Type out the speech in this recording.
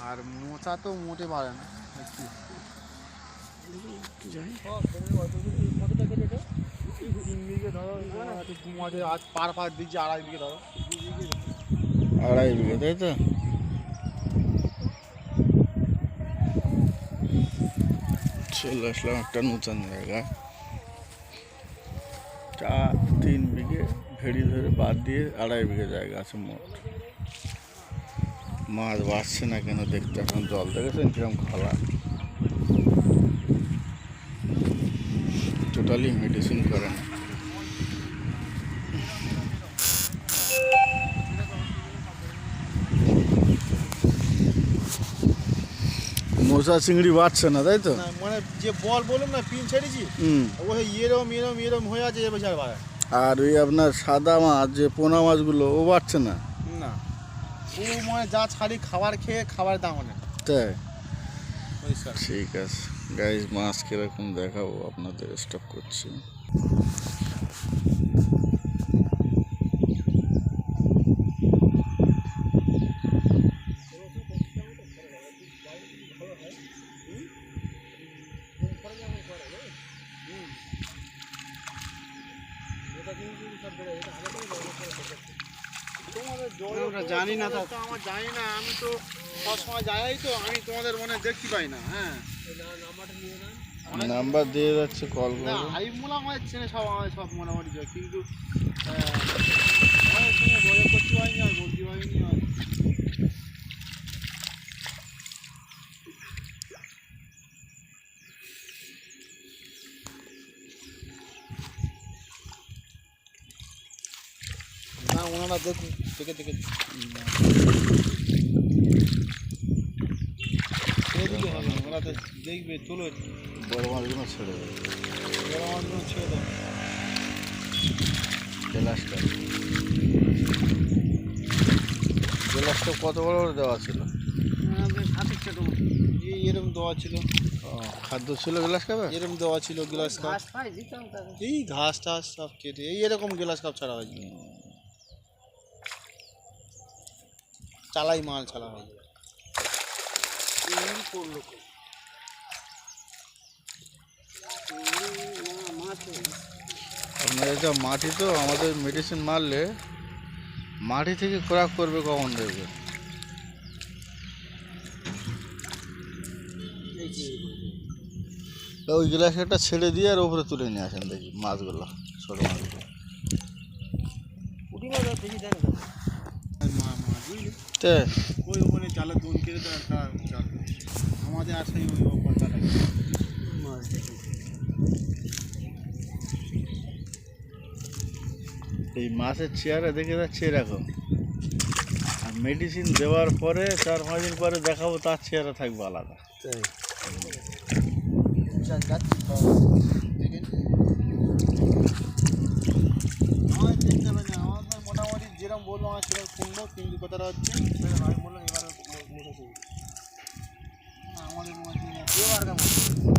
আর মোচা তো মোটে পারে না। আজ পার দিচ্ছি 2.5 বিঘে ধরো। 2.5 বিঘে, তাই তো? চলে আসলাম একটা নতুন জায়গা। 3 বিঘে ভেড়ি ধরে বাদ দিয়ে 2.5 বিঘে জায়গা আছে মোট। মাছ বাড়ছে না কেন দেখতে, এখন জল দেখেছেন কিরকম খোলা, টোটালি মেডিসিন করে না। মোচা চিংড়ি বাড়ছে না, তাই তো? মানে যে বল বলুন না, পিন ছেড়েছি ওই এরম হয়ে আছে, এ বেচার বাড়ায়। আর ওই আপনার সাদা মাছ, যে পোনা মাছগুলো, ও বাড়ছে না। না, ও মানে যা ছাড়ি খাবার খেয়ে খাবার দাম অনেক। তাই, ঠিক আছে গাইজ, মাছ কিরকম দেখাবো আপনাদের, স্টপ করছি। জানি না, আমার জানি না, আমি তো সবসময় যাই, তো আমি তোমাদের মনে দেখতে পাই না। হ্যাঁ, নাম্বার দিয়ে যাচ্ছে, কল না করো। আমি মনে আমার চেনে সব, আমার সব মোটামুটি যায়, কিন্তু আমার সঙ্গে বলে করতে পারিনি আর বলতে পারিনি। আর না, ওনারা দেখুন, দেখে দেখে ওরা তো দেখবে। চলো বড় মাছগুলো ছেড়ে দেবে, বড় মাছগুলো ছেড়ে দাও। গ্লাসটা কত বড় বড় দেওয়া ছিল? এরকম দেওয়া ছিল। খাদ্য ছিল গ্লাস কাপে, এরকম দেওয়া ছিল গ্লাস কাপ। এই ঘাস টাস সব কেটে এই এরকম গ্লাস কাপ ছাড়া হয়েছে, চালাই মাল ছাড়া হয়েছে। আপনার এটা মাটি তো, আমাদের মেডিসিন মারলে মাটি থেকে খোরাক করবে কখন দেখবে। ওই গ্লাসে একটা ছেড়ে দিয়ে আর ওপরে তুলে নিয়ে আসেন, দেখি মাছগুলো, ছোটো মাছগুলো। ওই ওখানে জালে দোন কেটে তো একটা জাল, আমাদের আসে ওই ওপরটা মাছ দেখে। এই মাছের চেহারা দেখে যাচ্ছে এরকম, আর মেডিসিন দেওয়ার পরে 4-5 দিন পরে দেখাবো, তার চেহারা থাকবে আলাদা। দেখতে হবে না, আমাদের মোটামুটি যেরকম বলবো আমার সেরকম শুনবো, কিন্তু কথাটা হচ্ছে আমি বললাম এবার আমাদের